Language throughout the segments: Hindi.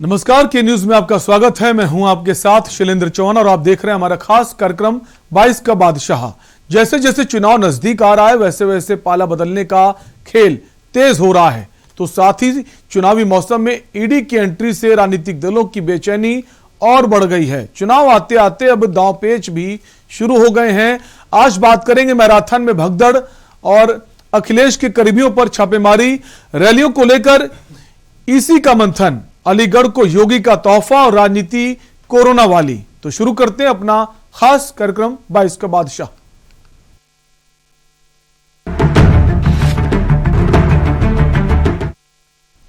नमस्कार, के न्यूज में आपका स्वागत है। मैं हूं आपके साथ शैलेंद्र चौहान और आप देख रहे हैं हमारा खास कार्यक्रम 22 का बादशाह। जैसे जैसे चुनाव नजदीक आ रहा है वैसे वैसे पाला बदलने का खेल तेज हो रहा है। तो साथ ही चुनावी मौसम में ईडी की एंट्री से राजनीतिक दलों की बेचैनी और बढ़ गई है। चुनाव आते आते अब दांव पेच भी शुरू हो गए हैं। आज बात करेंगे मैराथन में भगदड़ और अखिलेश के करीबियों पर छापेमारी, रैलियों को लेकर ईसी का मंथन, अलीगढ़ को योगी का तोहफा और राजनीति कोरोना वाली। तो शुरू करते हैं अपना खास कार्यक्रम 22 का बादशाह।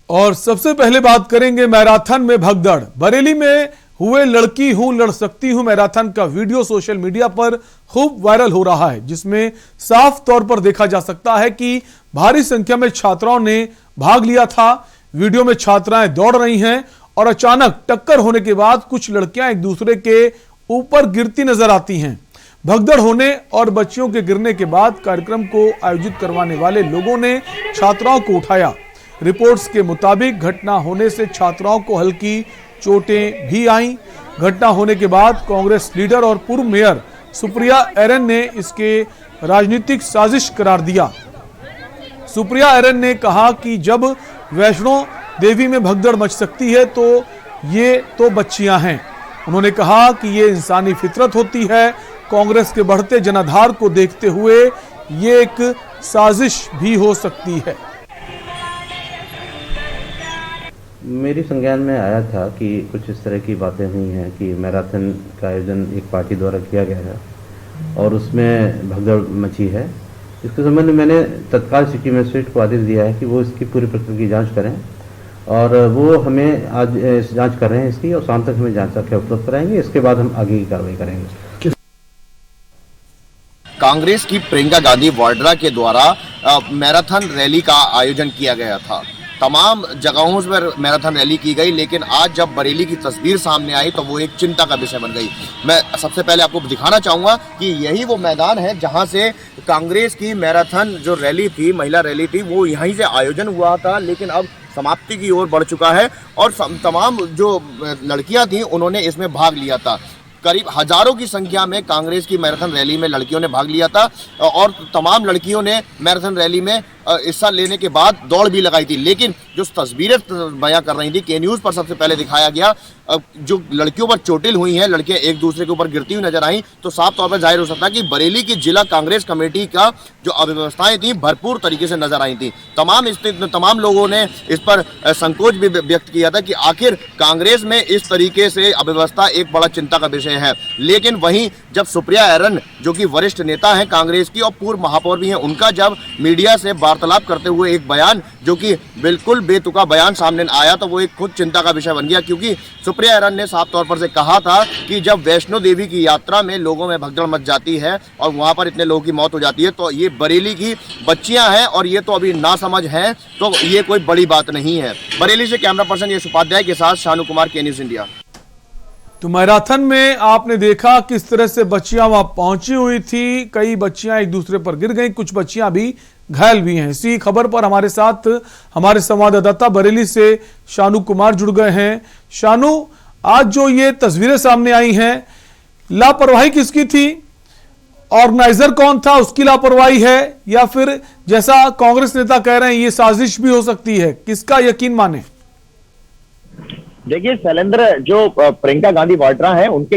और सबसे पहले बात करेंगे मैराथन में भगदड़। बरेली में हुए लड़की हूं लड़ सकती हूं मैराथन का वीडियो सोशल मीडिया पर खूब वायरल हो रहा है, जिसमें साफ तौर पर देखा जा सकता है कि भारी संख्या में छात्राओं ने भाग लिया था। वीडियो में छात्राएं दौड़ रही हैं और अचानक टक्कर होने के बाद कुछ लड़कियां एक दूसरे के ऊपर गिरती नजर आती हैं। भगदड़ होने और बच्चियों के गिरने के बाद कार्यक्रम को आयोजित करवाने वाले लोगों ने छात्राओं को उठाया। रिपोर्ट्स के मुताबिक घटना होने से छात्राओं को हल्की चोटें भी आईं। घटना होने के बाद कांग्रेस लीडर और पूर्व मेयर सुप्रिया एरन ने इसके राजनीतिक साजिश करार दिया। सुप्रिया एरन ने कहा कि जब वैष्णो देवी में भगदड़ मच सकती है तो ये तो बच्चियां हैं। उन्होंने कहा कि ये इंसानी फितरत होती है। कांग्रेस के बढ़ते जनाधार को देखते हुए ये एक साजिश भी हो सकती है। मेरी संज्ञान में आया था कि कुछ इस तरह की बातें हुई हैं कि मैराथन का आयोजन एक पार्टी द्वारा किया गया है और उसमें भगदड़ मची है। इसके संबंध में मैंने तत्काल सिटी मजिस्ट्रेट को आदेश दिया है कि वो इसकी पूरी प्रक्रिया की जांच करें और वो हमें आज जांच कर रहे हैं इसकी, और शाम तक हमें जांच करके उपलब्ध कराएंगे। इसके बाद हम आगे की कार्रवाई करेंगे। कांग्रेस की प्रियंका गांधी वाड्रा के द्वारा मैराथन रैली का आयोजन किया गया था। तमाम जगहों पर मैराथन रैली की गई, लेकिन आज जब बरेली की तस्वीर सामने आई तो वो एक चिंता का विषय बन गई। मैं सबसे पहले आपको दिखाना चाहूँगा कि यही वो मैदान है जहां से कांग्रेस की मैराथन जो रैली थी, महिला रैली थी, वो यहीं से आयोजन हुआ था, लेकिन अब समाप्ति की ओर बढ़ चुका है और तमाम जो लड़कियां थीं उन्होंने इसमें भाग लिया था। करीब हजारों की संख्या में कांग्रेस की मैराथन रैली में लड़कियों ने भाग लिया था और तमाम लड़कियों ने मैराथन रैली में हिस्सा लेने के बाद दौड़ भी लगाई थी। लेकिन जो तस्वीरें बयां कर रही थी, के न्यूज़ पर सबसे पहले दिखाया गया, जो लड़कियों पर चोटिल हुई हैं, लड़कियां एक दूसरे के ऊपर गिरती हुई नजर आई, तो साफ तौर पर जाहिर हो सकता है कि बरेली की जिला कांग्रेस कमेटी का जो अव्यवस्थाएं थी भरपूर तरीके से नजर आई थी। तमाम लोगों ने इस पर संकोच भी व्यक्त किया था कि आखिर कांग्रेस में इस तरीके से अव्यवस्था एक बड़ा चिंता का विषय है। लेकिन वहीं जब सुप्रिया एरन जो कि वरिष्ठ नेता हैं कांग्रेस की और पूर्व महापौर भी हैं, उनका जब मीडिया से वार्तालाप करते हुए एक बयान जो कि बिल्कुल बेतुका बयान सामने आया तो वो एक खुद चिंता का विषय बन गया, क्योंकि सुप्रिया एरन ने साफ तौर पर से कहा था कि जब वैष्णो देवी की यात्रा में लोगों में भगदड़ मच जाती है और वहां पर इतने लोगों की मौत हो जाती है तो ये बरेली की बच्चियां हैं और ये तो अभी नासमझ हैं, तो ये कोई बड़ी बात नहीं है। बरेली से कैमरा पर्सन यश उपाध्याय के साथ शानू कुमार, के न्यूज़ इंडिया। तो मैराथन में आपने देखा किस तरह से बच्चियां वहां पहुंची हुई थी। कई बच्चियां एक दूसरे पर गिर गईं, कुछ बच्चियां भी घायल भी हैं। इसी खबर पर हमारे साथ हमारे संवाददाता बरेली से शानू कुमार जुड़ गए हैं। शानू, आज जो ये तस्वीरें सामने आई हैं, लापरवाही किसकी थी? ऑर्गेनाइजर कौन था, उसकी लापरवाही है या फिर जैसा कांग्रेस नेता कह रहे हैं ये साजिश भी हो सकती है? किसका यकीन माने? देखिए शैलेंद्र, जो प्रियंका गांधी वाड्रा है उनके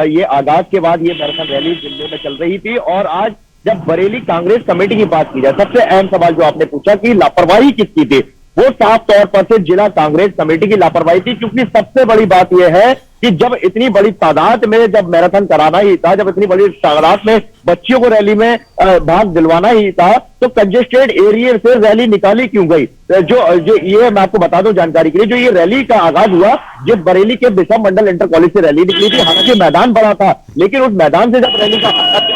ये आगाज के बाद ये मैराथन रैली दिल्ली में चल रही थी और आज जब बरेली कांग्रेस कमेटी की बात की जाए, सबसे अहम सवाल जो आपने पूछा कि लापरवाही किसकी थी, वो साफ तौर पर से जिला कांग्रेस कमेटी की लापरवाही थी। क्योंकि सबसे बड़ी बात यह है कि जब इतनी बड़ी तादाद में जब मैराथन कराना ही था, जब इतनी बड़ी तादाद में बच्चियों को रैली में भाग दिलवाना ही था, तो कंजेस्टेड एरिया से रैली निकाली क्यों गई? जो ये मैं आपको बता दूं जानकारी के लिए, जो ये रैली का आगाज हुआ ये बरेली के बिशप मंडल इंटर कॉलेज से रैली निकली थी। हालांकि मैदान बड़ा था, लेकिन उस मैदान से जब रैली का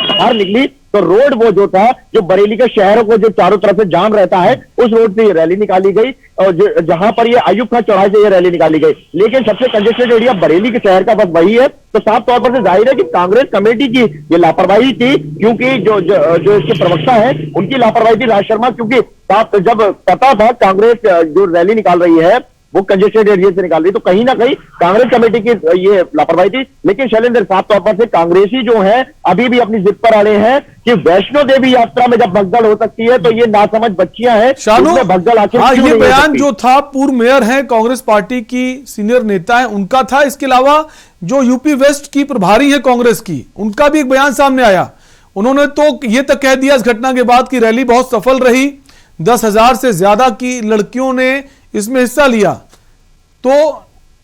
बाहर निकली तो रोड वो जो था, जो बरेली के शहरों को जो चारों तरफ से जाम रहता है, उस रोड से ये रैली निकाली गई और जहां पर ये अयूब खां चौराहे से ये रैली निकाली गई। लेकिन सबसे कंजेस्टेड एरिया बरेली के शहर का बस वही है, तो साफ तौर पर से जाहिर है कि कांग्रेस कमेटी की ये लापरवाही थी। क्योंकि जो इसके प्रवक्ता है उनकी लापरवाही थी, राज शर्मा, क्योंकि जब पता था कांग्रेस जो रैली निकाल रही है वो कंजेस्टेड एरिया से निकाल दी। तो कहीं ना कहीं कांग्रेस कमेटी की ये लापरवाही थी। लेकिन शैलेंद्र, साफ तौर पर से कांग्रेसी जो है अभी भी अपनी जिद पर अड़े हैं कि वैष्णो देवी यात्रा में जब भगदड़ हो सकती है तो ये नासमझ बच्चियां हैं, शानू, उसमें भगदड़ आखिर हाँ, क्यों ये नहीं हो बयान सकती? जो था पूर्व मेयर हैं, कांग्रेस पार्टी की सीनियर नेता है, उनका था। इसके अलावा जो यूपी वेस्ट की प्रभारी है कांग्रेस की, उनका भी एक बयान सामने आया। उन्होंने तो ये तक कह दिया इस घटना के बाद कि रैली बहुत सफल रही, 10,000 से ज्यादा की लड़कियों ने इसमें हिस्सा लिया। तो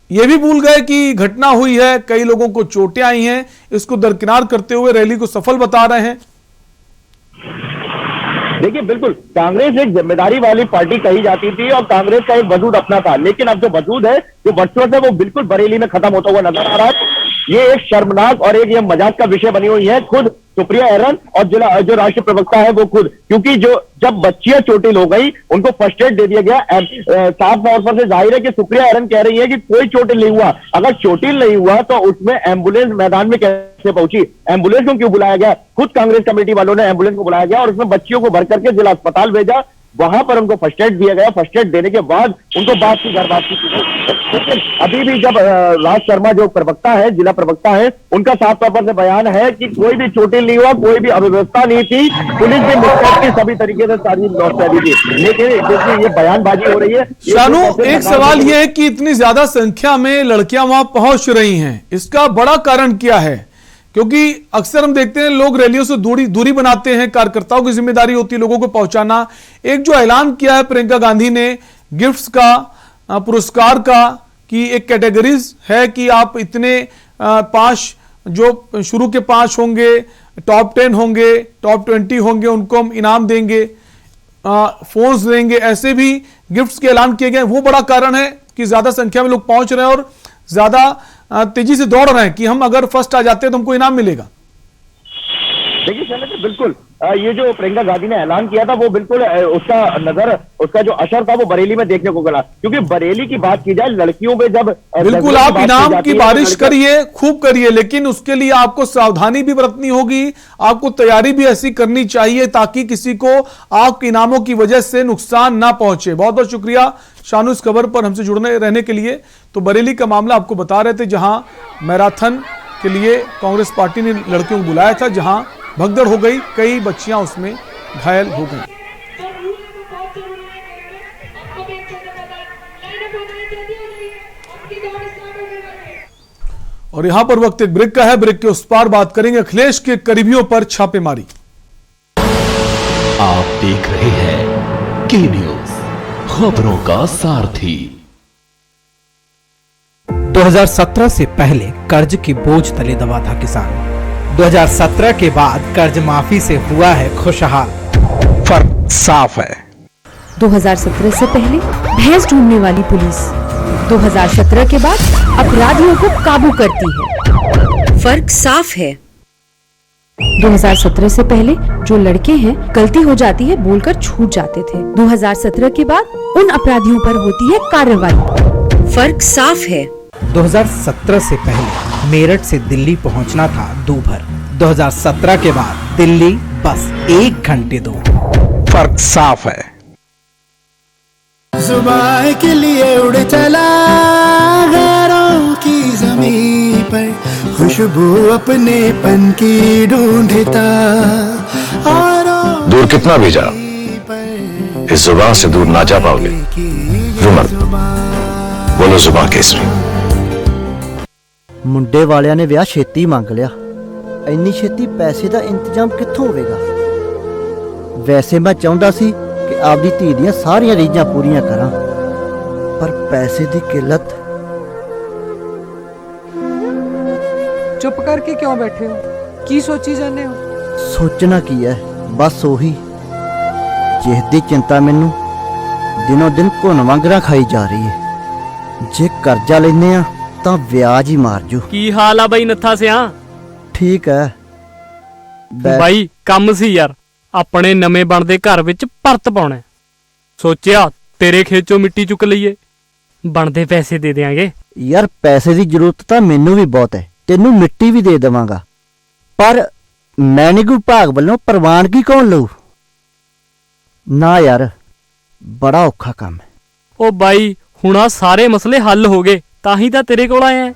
ये भी भूल गए कि घटना हुई है, कई लोगों को चोटें आई हैं, इसको दरकिनार करते हुए रैली को सफल बता रहे हैं। देखिए, बिल्कुल कांग्रेस एक जिम्मेदारी वाली पार्टी कही जाती थी और कांग्रेस का एक वजूद अपना था। लेकिन अब जो वजूद है, जो वर्चस्व है, वो बिल्कुल बरेली में खत्म होता हुआ नजर आ रहा है। ये एक शर्मनाक और एक ये मजाक का विषय बनी हुई है। खुद सुप्रिया एरन और जो राष्ट्रीय प्रवक्ता है वो खुद, क्योंकि जब बच्चियां चोटिल हो गई उनको फर्स्ट एड दे दिया गया। साफ तौर पर से जाहिर है कि सुप्रिया एरन कह रही है कि कोई चोटिल नहीं हुआ। अगर चोटिल नहीं हुआ तो उसमें एम्बुलेंस मैदान में कैसे पहुंची, एम्बुलेंस को क्यों बुलाया गया? खुद कांग्रेस कमेटी वालों ने एम्बुलेंस को बुलाया गया और उसमें बच्चियों को भर करके जिला अस्पताल भेजा। वहां पर उनको फर्स्ट एड दिया गया। फर्स्ट एड देने के बाद उनको बात की घर बात की गई। लेकिन अभी भी जब राज शर्मा जो प्रवक्ता है, जिला प्रवक्ता है, उनका साफ तौर पर से बयान है कि कोई भी चोटिल नहीं हुआ, कोई भी अव्यवस्था नहीं थी, पुलिस भी मुस्तैद थी, सभी तरीके से सारी मुस्तैदी थी। लेकिन देखिए ये बयानबाजी हो रही है। शानू, एक सवाल यह है कि इतनी ज्यादा संख्या में लड़कियां वहां पहुंच रही हैं, इसका बड़ा कारण क्या है? क्योंकि अक्सर हम देखते हैं लोग रैलियों से दूरी बनाते हैं, कार्यकर्ताओं की जिम्मेदारी होती है लोगों को पहुंचाना। एक जो ऐलान किया है प्रियंका गांधी ने गिफ्ट्स का, पुरस्कार का, कि एक कैटेगरीज है कि आप इतने 5 जो शुरू के 5 होंगे, टॉप 10 होंगे, टॉप 20 होंगे, उनको हम इनाम देंगे, फोन्स देंगे, ऐसे भी गिफ्ट्स के ऐलान किए गए। वो बड़ा कारण है कि ज्यादा संख्या में लोग पहुंच रहे हैं और ज्यादा तेजी से दौड़ रहे हैं कि हम अगर फर्स्ट आ जाते हैं तो हमको इनाम मिलेगा। देखिए शैलेंद्र, बिल्कुल ये जो प्रियंका गांधी ने ऐलान किया था वो बिल्कुल उसका जो असर था वो बरेली में देखने को मिला। क्योंकि बरेली की बात की जाए, लड़कियों पे जब बिल्कुल आप इनाम की बारिश करिए, खूब करिए, लेकिन उसके लिए आपको सावधानी भी बरतनी होगी, आपको तैयारी भी ऐसी करनी चाहिए ताकि किसी को आपके इनामों की वजह से नुकसान ना पहुंचे। बहुत बहुत शुक्रिया शानू इस खबर पर हमसे जुड़ने रहने के लिए। तो बरेली का मामला आपको बता रहे थे, जहां मैराथन के लिए कांग्रेस पार्टी ने लड़कियों को बुलाया था, जहां भगदड़ हो गई, कई बच्चियां उसमें घायल हो गई। और यहां पर वक्त एक ब्रेक का है, ब्रेक के उस पार बात करेंगे अखिलेश के करीबियों पर छापेमारी। आप देख रहे हैं के न्यूज, खबरों का सारथी। 2017 से पहले कर्ज के बोझ तले दबा था किसान। 2017 के बाद कर्ज माफी से हुआ है खुशहाल। फर्क साफ है। 2017 से पहले भैंस ढूंढने वाली पुलिस 2017 के बाद अपराधियों को काबू करती है। फर्क साफ है। 2017 से पहले जो लड़के हैं, गलती हो जाती है बोलकर छूट जाते थे। 2017 के बाद उन अपराधियों पर होती है कार्रवाई। फर्क साफ है। 2017 से पहले मेरठ से दिल्ली पहुंचना था 2 भर। 2017 के बाद दिल्ली बस 1 घंटे 2। फर्क साफ है। जुबान के लिए उड़ चला गैरों की ज़मीं पर, खुशबू अपने पन की ढूंढता। दूर कितना भी जा, इस जुबान से दूर ना जा पाओगे। जुमन बोलो जुबान केसरी। मुंडे वालियां ने विआह छेती मंग लिया। ਇੰਨੀ ਛੇਤੀ ਪੈਸੇ ਦਾ ਇੰਤਜ਼ਾਮ ਕਿੱਥੋਂ ਹੋਵੇਗਾ? ਵੈਸੇ ਮੈਂ ਚਾਹੁੰਦਾ ਸੀ ਕਿ ਆਪਦੀ ਧੀ ਦੀਆਂ ਸਾਰੀਆਂ ਰੀਝਾਂ ਪੂਰੀਆਂ ਕਰਾਂ, ਪਰ ਪੈਸੇ ਦੀ ਕਿੱਲਤ। चुप करके क्यों बैठे हो? की सोची जाने हो? ਸੋਚਣਾ ਕੀ ਹੈ, ਬਸ ਉਹੀ ਜਿਸ ਦੀ ਚਿੰਤਾ ਮੈਨੂੰ ਦਿਨੋਂ ਦਿਨ ਘੁਣ ਵਾਂਗਰਾਂ ਖਾਈ ਜਾ ਰਹੀ ਹੈ। ਜੇ ਕਰਜ਼ਾ ਲੈਨੇ ਆ ਤਾਂ ਵਿਆਜ ਹੀ ਮਾਰ ਜੂ। ਕੀ ਹਾਲ ਆ ਬਾਈ ਨੱਥਾ ਸਿਆ? ਠੀਕ ਹੈ ਬਾਈ, ਕੰਮ ਸੀ ਯਾਰ, ਆਪਣੇ ਨਵੇਂ ਬਣਦੇ ਘਰ ਵਿੱਚ ਭਰਤ ਪਾਉਣਾ। ਸੋਚਿਆ ਤੇਰੇ ਖੇਚੋਂ ਮਿੱਟੀ ਚੁੱਕ ਲਈਏ, ਬਣਦੇ ਪੈਸੇ ਦੇ ਦੇਾਂਗੇ। ਯਾਰ ਪੈਸੇ ਦੀ ਜ਼ਰੂਰਤ ਤਾਂ ਮੈਨੂੰ ਵੀ ਬਹੁਤ ਹੈ, ਤੈਨੂੰ ਮਿੱਟੀ ਵੀ ਦੇ ਦੇਵਾਂਗਾ, ਪਰ ਮੈਨੇਜ ਵਿਭਾਗ ਵੱਲੋਂ ਪ੍ਰਵਾਨਗੀ ਕੌਣ ਲਊ? ਨਾ ਯਾਰ, ਬੜਾ ਔਖਾ ਕੰਮ ਹੈ। ਉਹ ਬਾਈ ਹੁਣ ਆ ਸਾਰੇ ਮਸਲੇ ਹੱਲ ਹੋ ਗਏ, ਤਾਂ ਹੀ ਤਾਂ ਤੇਰੇ ਕੋਲ ਆਇਆ।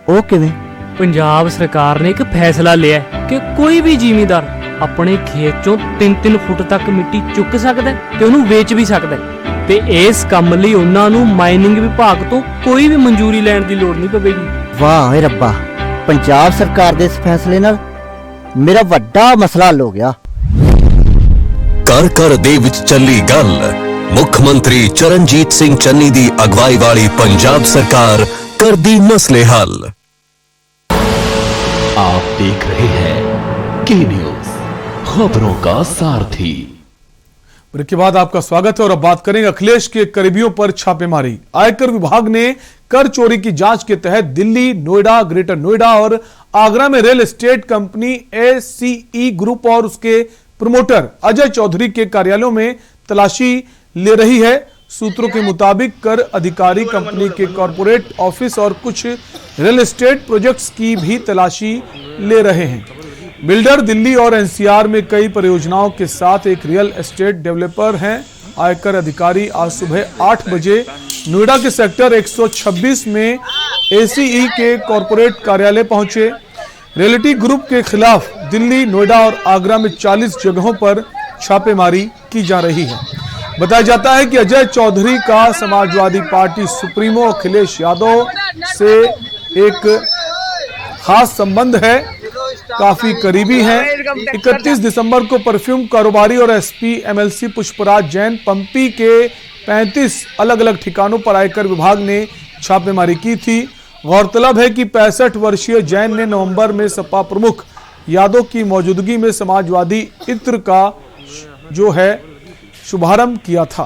ਉਹ ਕਿਵੇਂ? ਪੰਜਾਬ ਸਰਕਾਰ ਨੇ ਇੱਕ ਫੈਸਲਾ ਲਿਆ ਕਿ ਕੋਈ ਵੀ ਜ਼ਿਮੀਂਦਾਰ ਆਪਣੇ ਖੇਤ ਚੋਂ 3-3 ਫੁੱਟ ਤੱਕ ਮਿੱਟੀ ਚੁੱਕ ਸਕਦਾ ਤੇ ਉਹਨੂੰ ਵੇਚ ਵੀ ਸਕਦਾ, ਤੇ ਇਸ ਕੰਮ ਲਈ ਉਹਨਾਂ ਨੂੰ ਮਾਈਨਿੰਗ ਵਿਭਾਗ ਤੋਂ ਕੋਈ ਵੀ ਮਨਜ਼ੂਰੀ ਲੈਣ ਦੀ ਲੋੜ ਨਹੀਂ ਪਵੇਗੀ। ਵਾਹ ਏ ਰੱਬਾ, ਪੰਜਾਬ ਸਰਕਾਰ ਦੇ ਇਸ ਫੈਸਲੇ ਨਾਲ ਮੇਰਾ ਵੱਡਾ ਮਸਲਾ ਹੱਲ ਹੋ ਗਿਆ। ਘਰ ਘਰ ਦੇ ਵਿੱਚ ਚੱਲੀ ਗੱਲ, ਮੁੱਖ ਮੰਤਰੀ ਚਰਨਜੀਤ ਸਿੰਘ ਚੰਨੀ ਦੀ ਅਗਵਾਈ ਵਾਲੀ ਪੰਜਾਬ सरकार करदी मसले हल। आप देख रहे हैं के न्यूज, खबरों का सारथी। ब्रेक के बाद आपका स्वागत है और अब बात करेंगे अखिलेश के करीबियों पर छापेमारी। आयकर विभाग ने कर चोरी की जांच के तहत दिल्ली, नोएडा, ग्रेटर नोएडा और आगरा में real estate company ACE group और उसके प्रमोटर अजय चौधरी के कार्यालयों में तलाशी ले रही है। सूत्रों के मुताबिक कर अधिकारी कंपनी के कॉरपोरेट ऑफिस और कुछ रियल एस्टेट प्रोजेक्ट्स की भी तलाशी ले रहे हैं। बिल्डर दिल्ली और NCR में कई परियोजनाओं के साथ एक रियल एस्टेट डेवलपर हैं। आयकर अधिकारी आज सुबह 8 बजे नोएडा के सेक्टर 126 में ACE के कॉरपोरेट कार्यालय पहुंचे। रियल्टी ग्रुप के खिलाफ दिल्ली, नोएडा और आगरा में 40 जगहों पर छापेमारी की जा रही है। बताया जाता है कि अजय चौधरी का समाजवादी पार्टी सुप्रीमो अखिलेश यादव से एक खास संबंध है, काफी करीबी है। 31 दिसंबर को परफ्यूम कारोबारी और SP MLC पुष्पराज जैन पंपी के 35 अलग अलग ठिकानों पर आयकर विभाग ने छापेमारी की थी। गौरतलब है कि 65 वर्षीय जैन ने नवंबर में सपा प्रमुख यादव की मौजूदगी में समाजवादी इत्र का जो है शुभारंभ किया था।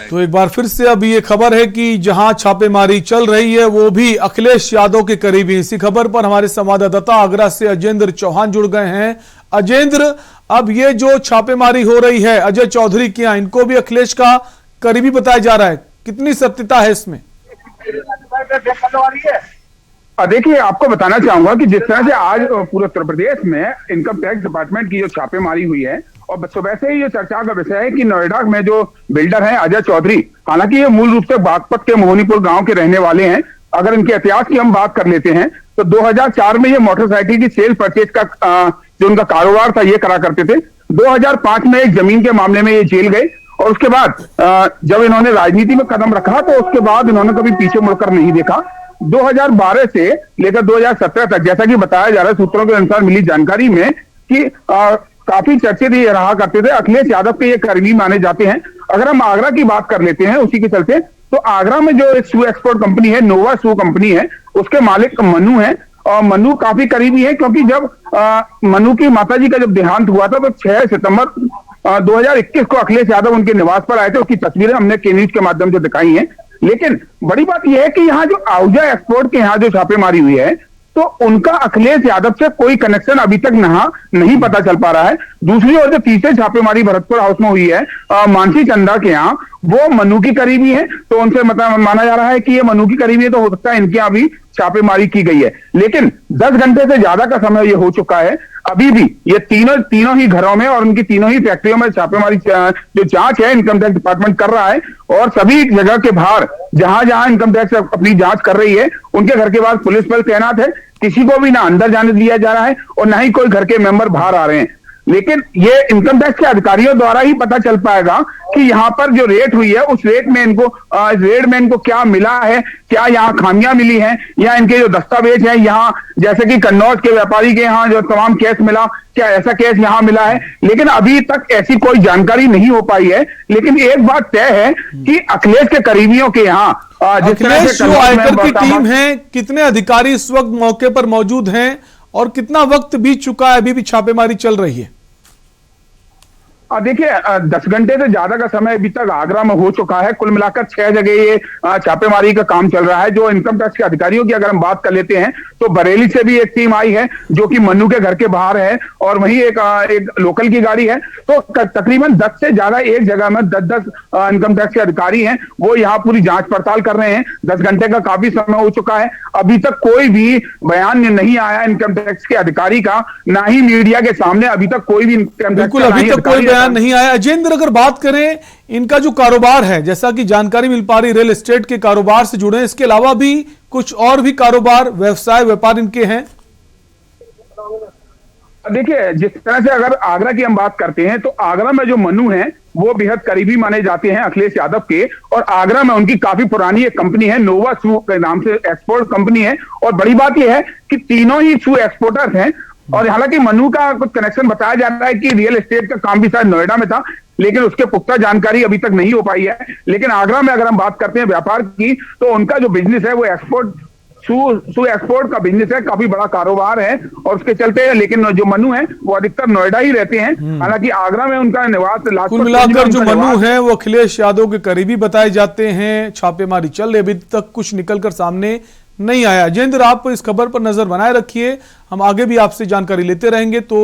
तो एक बार फिर से अब ये खबर है कि जहां छापेमारी चल रही है वो भी अखिलेश यादव के करीबी। इसी खबर पर हमारे संवाददाता आगरा से अजेंद्र चौहान जुड़ गए हैं। अजेंद्र, अब ये जो छापेमारी हो रही है अजय चौधरी के यहाँ, इनको भी अखिलेश का करीबी बताया जा रहा है, कितनी सत्यता है इसमें? देखिए, आपको बताना चाहूंगा कि जिस तरह से आज पूरे उत्तर प्रदेश में इनकम टैक्स डिपार्टमेंट की जो छापेमारी हुई है और सुबह से ही ये चर्चा का विषय है कि नोएडा में जो बिल्डर हैं अजय चौधरी, हालांकि ये मूल रूप से बागपत के मोहनीपुर गांव के रहने वाले हैं। अगर इनके इतिहास की हम बात कर लेते हैं तो 2004 में ये मोटरसाइकिल की सेल परचेज का जो उनका कारोबार था ये करा करते थे। 2005 में एक जमीन के मामले में ये जेल गए और उसके बाद जब इन्होंने राजनीति में कदम रखा तो उसके बाद इन्होंने कभी पीछे मुड़कर नहीं देखा। 2012 से लेकर 2017 तक, जैसा कि बताया जा रहा है सूत्रों के अनुसार मिली जानकारी में, कि काफी चर्चे भी रहा करते थे। अखिलेश यादव के ये करीबी माने जाते हैं। अगर हम आगरा की बात कर लेते हैं उसी के चलते, तो आगरा में जो एक शू एक्सपोर्ट कंपनी है, नोवा शू कंपनी है, उसके मालिक मनु है और मनु काफी करीबी है, क्योंकि जब मनु की माताजी का जब देहांत हुआ था तो 6 सितंबर 2021 को अखिलेश यादव उनके निवास पर आए थे। उसकी तस्वीरें हमने के न्यूज के माध्यम से दिखाई हैं। लेकिन बड़ी बात यह है कि यहाँ जो आहूजा एक्सपोर्ट के यहाँ जो छापेमारी हुई है तो उनका अखिलेश यादव से कोई कनेक्शन अभी तक नहीं पता चल पा रहा है। दूसरी ओर जो तीसरे छापेमारी भरतपुर हाउस में हुई है मानसी चंदा के यहाँ, वो मनु की करीबी है, तो उनसे माना जा रहा है कि ये मनु की करीबी है, तो हो सकता है इनके यहाँ भी छापेमारी की गई है। लेकिन 10 घंटे से ज्यादा का समय ये हो चुका है, अभी भी ये तीनों ही घरों में और उनकी तीनों ही फैक्ट्रियों में छापेमारी जो जांच है इनकम टैक्स डिपार्टमेंट कर रहा है। और सभी जगह के बाहर जहां जहां इनकम टैक्स अपनी जांच कर रही है उनके घर के बाहर पुलिस बल तैनात है। किसी को भी ना अंदर जाने दिया जा रहा है और ना ही कोई घर के मेंबर बाहर आ रहे हैं। लेकिन ये इनकम टैक्स के अधिकारियों द्वारा ही पता चल पाएगा कि यहाँ पर जो रेट हुई है उस रेट में इनको क्या मिला है, क्या यहाँ खामियां मिली हैं, या इनके जो दस्तावेज हैं यहाँ, जैसे कि कन्नौज के व्यापारी के यहाँ जो तमाम कैश मिला, क्या ऐसा कैश यहाँ मिला है। लेकिन अभी तक ऐसी कोई जानकारी नहीं हो पाई है। लेकिन एक बात तय है कि अखिलेश के करीबियों के यहाँ अखिलेश जो आयकर की टीम है, कितने अधिकारी इस वक्त मौके पर मौजूद हैं और कितना वक्त बीत चुका है, अभी भी छापेमारी चल रही है? देखिए 10 घंटे से ज्यादा का समय अभी तक आगरा में हो चुका है। कुल मिलाकर 6 जगह ये छापेमारी का काम चल रहा है। जो इनकम टैक्स के अधिकारियों की अगर हम बात कर लेते हैं तो बरेली से भी एक टीम आई है जो कि मन्नू के घर के बाहर है और वहीं एक लोकल की गाड़ी है। तो तकरीबन 10 से ज्यादा एक जगह में 10 इनकम टैक्स के अधिकारी हैं, वो यहाँ पूरी जांच पड़ताल कर रहे हैं। 10 घंटे का काफी समय हो चुका है, अभी तक कोई भी बयान नहीं आया इनकम टैक्स के अधिकारी का, ना ही मीडिया के सामने अभी तक कोई भी इनकम टैक्स अभी तक कोई बयान बयान नहीं आया। अजेंद्र, अगर बात करें इनका जो कारोबार है, जैसा कि जानकारी मिल पा रही रियल एस्टेट के कारोबार से जुड़े हैं, इसके अलावा भी कुछ और भी कारोबार, व्यवसाय, व्यापार इनके हैं? देखिए, जिस तरह से अगर आगरा की हम बात करते हैं तो आगरा में जो मनु हैं वो बेहद करीबी माने जाते हैं अखिलेश यादव के, और आगरा में उनकी काफी पुरानी एक कंपनी है, नोवा शू के नाम से एक्सपोर्ट कंपनी है। और बड़ी बात यह है कि तीनों ही शू एक्सपोर्टर्स हैं। और हालांकि मनु का कुछ कनेक्शन बताया जा रहा है कि रियल एस्टेट का काम भी शायद नोएडा में था, लेकिन उसके पुख्ता जानकारी अभी तक नहीं हो पाई है। लेकिन आगरा में अगर हम बात करते हैं व्यापार की, तो उनका जो बिजनेस है वो शू एक्सपोर्ट का बिजनेस है, काफी बड़ा कारोबार है और उसके चलते। लेकिन जो मनु है वो अधिकतर नोएडा ही रहते हैं, हालांकि आगरा में उनका निवास। कुल मिलाकर जो मनु है वो अखिलेश यादव के करीबी बताए जाते हैं। छापेमारी चल रही, अभी तक कुछ निकलकर सामने नहीं आया। अजेंद्र, आप इस खबर पर नजर बनाए रखिए, हम आगे भी आपसे जानकारी लेते रहेंगे। तो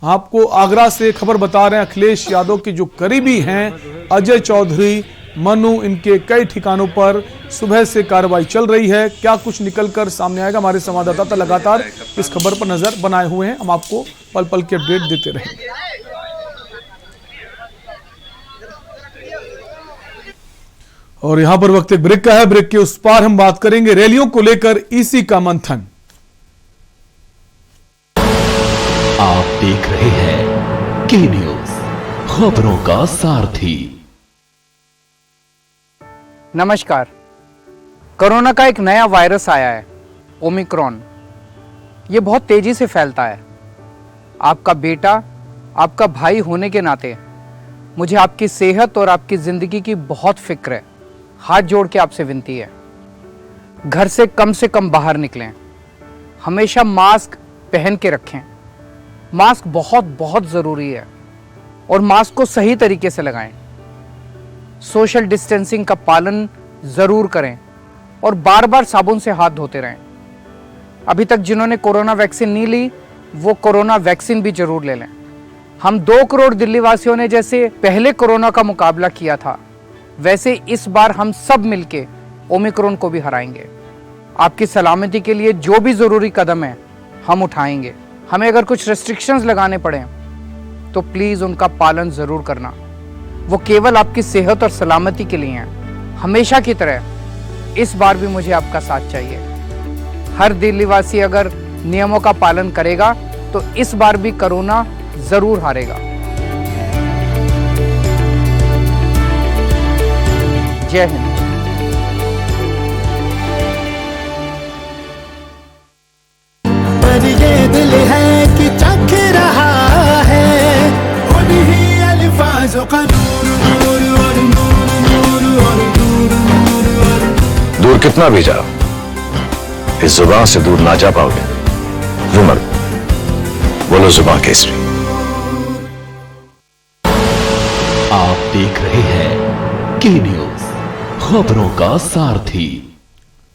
आपको आगरा से खबर बता रहे हैं, अखिलेश यादव के जो करीबी हैं अजय चौधरी, मनु, इनके कई ठिकानों पर सुबह से कार्रवाई चल रही है। क्या कुछ निकलकर सामने आएगा, हमारे संवाददाता लगातार इस खबर पर नजर बनाए हुए हैं, हम आपको पल पल की अपडेट देते रहेंगे। और यहां पर वक्त एक ब्रेक का है, ब्रेक के उस पार हम बात करेंगे रैलियों को लेकर ईसी का मंथन। आप देख रहे हैं के न्यूज, खबरों का सारथी। नमस्कार। कोरोना का एक नया वायरस आया है, ओमिक्रॉन। ये बहुत तेजी से फैलता है। आपका बेटा, आपका भाई होने के नाते मुझे आपकी सेहत और आपकी जिंदगी की बहुत फिक्र है। हाथ जोड़ के आपसे विनती है, घर से कम बाहर निकलें, हमेशा मास्क पहन के रखें। मास्क बहुत बहुत ज़रूरी है और मास्क को सही तरीके से लगाएं। सोशल डिस्टेंसिंग का पालन ज़रूर करें और बार बार साबुन से हाथ धोते रहें। अभी तक जिन्होंने कोरोना वैक्सीन नहीं ली वो कोरोना वैक्सीन भी जरूर ले लें। हम 2 करोड़ दिल्ली वासियों ने जैसे पहले कोरोना का मुकाबला किया था, वैसे इस बार हम सब मिलके ओमिक्रॉन को भी हराएंगे। आपकी सलामती के लिए जो भी ज़रूरी कदम है हम उठाएंगे। हमें अगर कुछ रेस्ट्रिक्शंस लगाने पड़े तो प्लीज़ उनका पालन ज़रूर करना। वो केवल आपकी सेहत और सलामती के लिए हैं। हमेशा की तरह इस बार भी मुझे आपका साथ चाहिए। हर दिल्लीवासी अगर नियमों का पालन करेगा तो इस बार भी कोरोना ज़रूर हारेगा। जय हिंद। पर ये दिल है कि चख रहा है उन्हीं अल्फाजों का नूर नूर और नूर नूर और नूर नूर और। दूर कितना भी जाओ, इस जुबान से दूर ना जा पाओगे। रुमर बोलो जुबान केसरी। आप देख रहे हैं के न्यूज, खबरों का सारथी।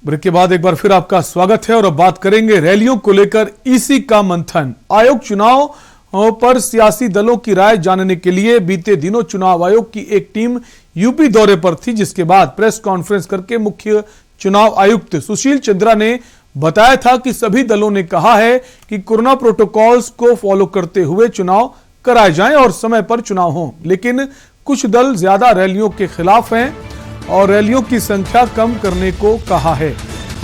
ब्रेक के बाद एक बार फिर आपका स्वागत है और अब बात करेंगे रैलियों को लेकर ईसी का मंथन। आयोग चुनाव पर सियासी दलों की राय जानने के लिए बीते दिनों चुनाव आयोग की एक टीम यूपी दौरे पर थी, जिसके बाद प्रेस कॉन्फ्रेंस करके मुख्य चुनाव आयुक्त सुशील चंद्रा ने बताया था कि सभी दलों ने कहा है कि कोरोना प्रोटोकॉल्स को फॉलो करते हुए चुनाव कराए जाएं और समय पर चुनाव हो। लेकिन कुछ दल ज्यादा रैलियों के खिलाफ हैं और रैलियों की संख्या कम करने को कहा है।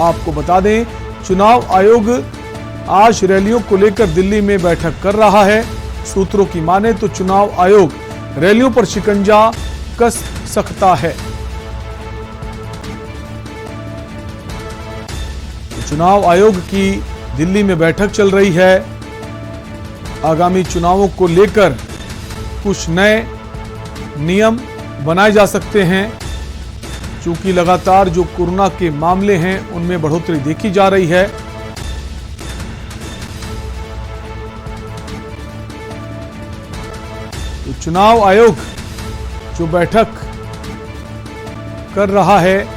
आपको बता दें, चुनाव आयोग आज रैलियों को लेकर दिल्ली में बैठक कर रहा है। सूत्रों की माने तो चुनाव आयोग रैलियों पर शिकंजा कस सकता है। चुनाव आयोग की दिल्ली में बैठक चल रही है। आगामी चुनावों को लेकर कुछ नए नियम बनाए जा सकते हैं, चूंकि लगातार जो कोरोना के मामले हैं उनमें बढ़ोतरी देखी जा रही है। तो चुनाव आयोग जो बैठक कर रहा है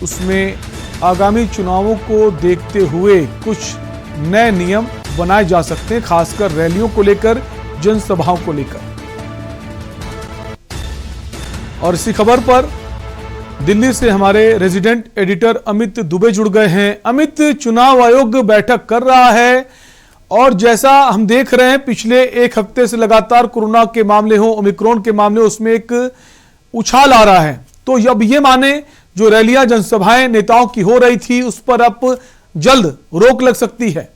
उसमें आगामी चुनावों को देखते हुए कुछ नए नियम बनाए जा सकते हैं, खासकर रैलियों को लेकर, जनसभाओं को लेकर। और इसी खबर पर दिल्ली से हमारे रेजिडेंट एडिटर अमित दुबे जुड़ गए हैं। अमित, चुनाव आयोग बैठक कर रहा है और जैसा हम देख रहे हैं पिछले एक हफ्ते से लगातार कोरोना के मामले हो, ओमिक्रॉन के मामले, उसमें एक उछाल आ रहा है। तो अब ये माने जो रैलियां जनसभाएं नेताओं की हो रही थी उस पर अब जल्द रोक लग सकती है।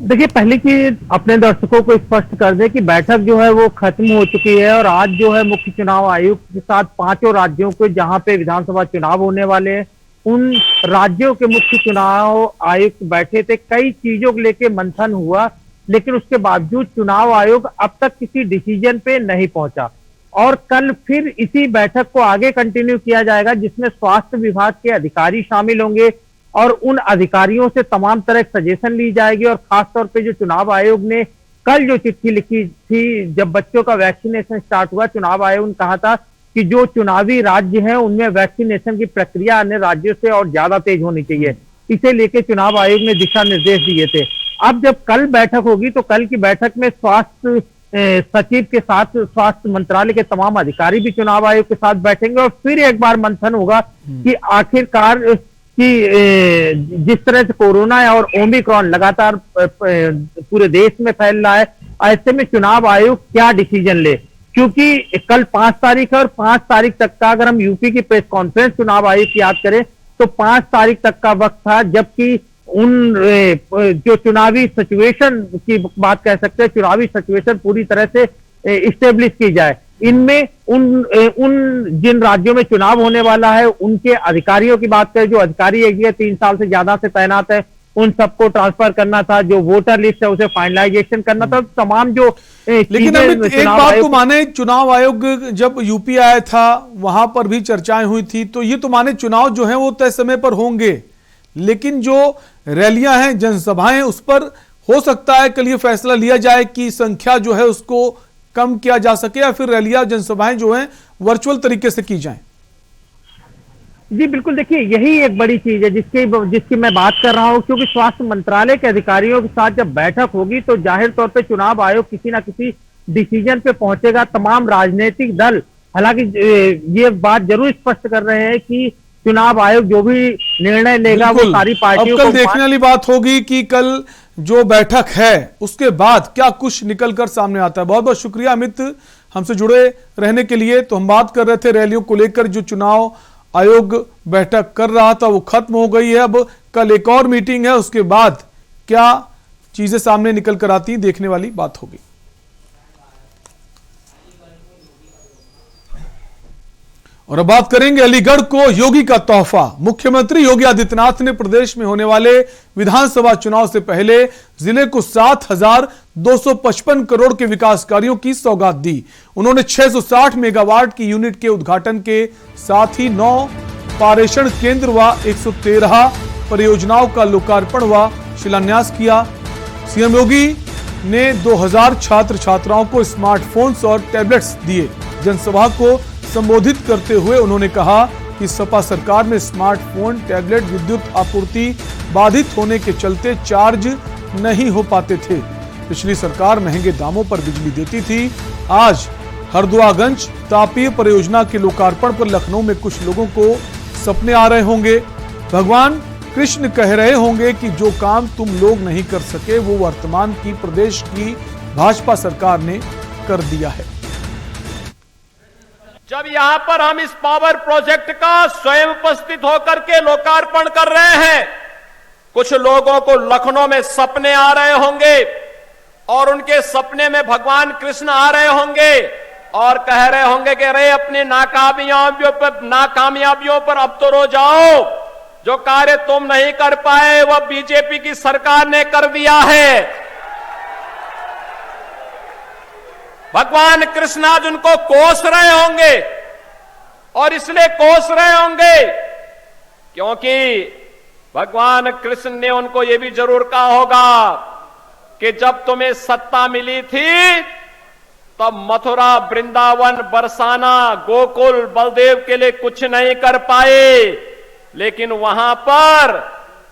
देखिए, पहले की अपने दर्शकों को स्पष्ट कर दें कि बैठक जो है वो खत्म हो चुकी है और आज जो है मुख्य चुनाव आयुक्त के साथ पांचों राज्यों के जहां पे विधानसभा चुनाव होने वाले हैं उन राज्यों के मुख्य चुनाव आयुक्त बैठे थे। कई चीजों को लेकर मंथन हुआ, लेकिन उसके बावजूद चुनाव आयोग अब तक किसी डिसीजन पे नहीं पहुंचा और कल फिर इसी बैठक को आगे कंटिन्यू किया जाएगा, जिसमें स्वास्थ्य विभाग के अधिकारी शामिल होंगे और उन अधिकारियों से तमाम तरह की सजेशन ली जाएगी। और खासतौर पे जो चुनाव आयोग ने कल जो चिट्ठी लिखी थी, जब बच्चों का वैक्सीनेशन स्टार्ट हुआ, चुनाव आयोग ने कहा था कि जो चुनावी राज्य हैं उनमें वैक्सीनेशन की प्रक्रिया अन्य राज्यों से और ज्यादा तेज होनी चाहिए। इसे लेके चुनाव आयोग ने दिशा निर्देश दिए थे। अब जब कल बैठक होगी तो कल की बैठक में स्वास्थ्य सचिव के साथ स्वास्थ्य मंत्रालय के तमाम अधिकारी भी चुनाव आयोग के साथ बैठेंगे और फिर एक बार मंथन होगा कि आखिरकार कि जिस तरह से कोरोना और ओमिक्रॉन लगातार पूरे देश में फैल रहा है, ऐसे में चुनाव आयोग क्या डिसीजन ले, क्योंकि कल 5 तारीख है और 5 तारीख तक का अगर हम यूपी की प्रेस कॉन्फ्रेंस चुनाव आयोग की याद करें तो 5 तारीख तक का वक्त था, जबकि उन जो चुनावी सिचुएशन की बात कह सकते हैं, चुनावी सिचुएशन पूरी तरह से इस्टेब्लिश की जाए। इनमें उन जिन राज्यों में चुनाव होने वाला है उनके अधिकारियों की बात करें, जो अधिकारी एक जगह 3 साल से ज्यादा से तैनात है, उन सबको ट्रांसफर करना था, जो वोटर लिस्ट है उसे फाइनलाइजेशन करना था, तमाम जो लेकिन अमित एक बात तो माने, चुनाव आयोग जब यूपी आया था वहां पर भी चर्चाएं हुई थी, तो ये तो माने चुनाव जो है वो तय समय पर होंगे, लेकिन जो रैलियां हैं, जनसभाएं, उस पर हो सकता है कल ये फैसला लिया जाए कि संख्या जो है उसको कम किया जा सके या फिर रैलियां जनसभाएं जो हैं वर्चुअल तरीके से की जाएं। जी बिल्कुल, देखिए यही एक बड़ी चीज है जिसकी मैं बात कर रहा हूं, क्योंकि स्वास्थ्य मंत्रालय के अधिकारियों के साथ जब बैठक होगी तो जाहिर तौर पे चुनाव आयोग किसी ना किसी डिसीजन पे पहुंचेगा। तमाम राजनीतिक दल हालांकि ये बात जरूर स्पष्ट कर रहे हैं कि चुनाव आयोग जो भी निर्णय लेगा वो सारी पार्टियों को कल देखने वाली बात होगी कि कल जो बैठक है उसके बाद क्या कुछ निकलकर सामने आता है। बहुत बहुत शुक्रिया अमित हमसे जुड़े रहने के लिए। तो हम बात कर रहे थे रैलियों को लेकर, जो चुनाव आयोग बैठक कर रहा था वो खत्म हो गई है, अब कल एक और मीटिंग है, उसके बाद क्या चीजें सामने निकल कर आती देखने वाली बात होगी। और अब बात करेंगे अलीगढ़ को योगी का तोहफा। मुख्यमंत्री योगी आदित्यनाथ ने प्रदेश में होने वाले विधानसभा चुनाव से पहले जिले को 7,255 करोड़ के विकास कार्यों की सौगात दी। उन्होंने 660 मेगावाट की यूनिट के उद्घाटन के साथ ही 9 पारेषण केंद्र व 113 परियोजनाओं का लोकार्पण व शिलान्यास किया। सीएम योगी ने 2000 छात्र छात्राओं को स्मार्टफोन्स और टैबलेट्स दिए। जनसभा को संबोधित करते हुए उन्होंने कहा कि सपा सरकार में स्मार्टफोन, टैबलेट, विद्युत आपूर्ति बाधित होने के चलते चार्ज नहीं हो पाते थे। पिछली सरकार महंगे दामों पर बिजली देती थी। आज हरदुआगंज तापीय परियोजना के लोकार्पण पर लखनऊ में कुछ लोगों को सपने आ रहे होंगे। भगवान कृष्ण कह रहे होंगे कि जो काम तुम लोग नहीं कर सके वो वर्तमान की प्रदेश की भाजपा सरकार ने कर दिया है। जब यहां पर हम इस पावर प्रोजेक्ट का स्वयं उपस्थित होकर के लोकार्पण कर रहे हैं, कुछ लोगों को लखनऊ में सपने आ रहे होंगे और उनके सपने में भगवान कृष्ण आ रहे होंगे और कह रहे होंगे कि अरे अपनी नाकामयाबियों पर अब तो रो जाओ, जो कार्य तुम नहीं कर पाए वह बीजेपी की सरकार ने कर दिया है। भगवान कृष्ण आज उनको कोस रहे होंगे और इसलिए कोस रहे होंगे क्योंकि भगवान कृष्ण ने उनको यह भी जरूर कहा होगा कि जब तुम्हें सत्ता मिली थी तब मथुरा, वृंदावन, बरसाना, गोकुल, बलदेव के लिए कुछ नहीं कर पाए, लेकिन वहां पर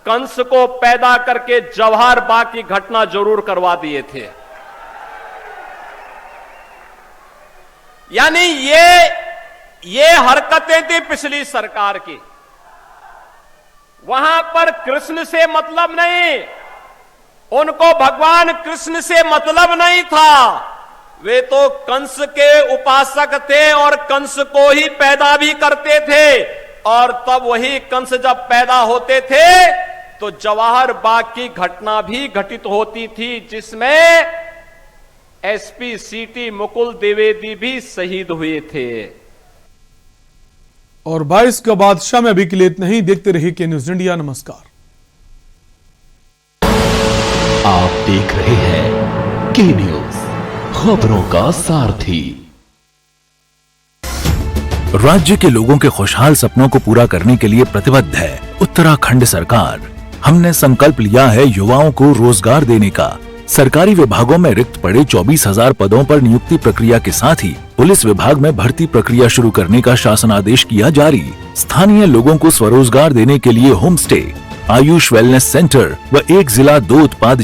कंस को पैदा करके जवाहर बाग की घटना जरूर करवा दिए थे। यानी ये हरकतें थी पिछली सरकार की। वहां पर कृष्ण से मतलब नहीं, उनको भगवान कृष्ण से मतलब नहीं था। वे तो कंस के उपासक थे और कंस को ही पैदा भी करते थे। और तब वही कंस जब पैदा होते थे तो जवाहर बाग की घटना भी घटित होती थी, जिसमें एसपी सिटी मुकुल द्विवेदी भी शहीद हुए थे। और 22 का बादशाह में अभी के लिए इतना ही। देखते रहिए के न्यूज इंडिया। नमस्कार। आप देख रहे हैं के न्यूज, खबरों का सारथी। राज्य के लोगों के खुशहाल सपनों को पूरा करने के लिए प्रतिबद्ध है उत्तराखंड सरकार। हमने संकल्प लिया है युवाओं को रोजगार देने का। सरकारी विभागों में रिक्त पड़े 24,000 पदों पर नियुक्ति प्रक्रिया के साथ ही पुलिस विभाग में भर्ती प्रक्रिया शुरू करने का शासनादेश किया जारी। स्थानीय लोगों को स्वरोजगार देने के लिए home stay, Ayush wellness centre व 1 जिला 2 उत्पाद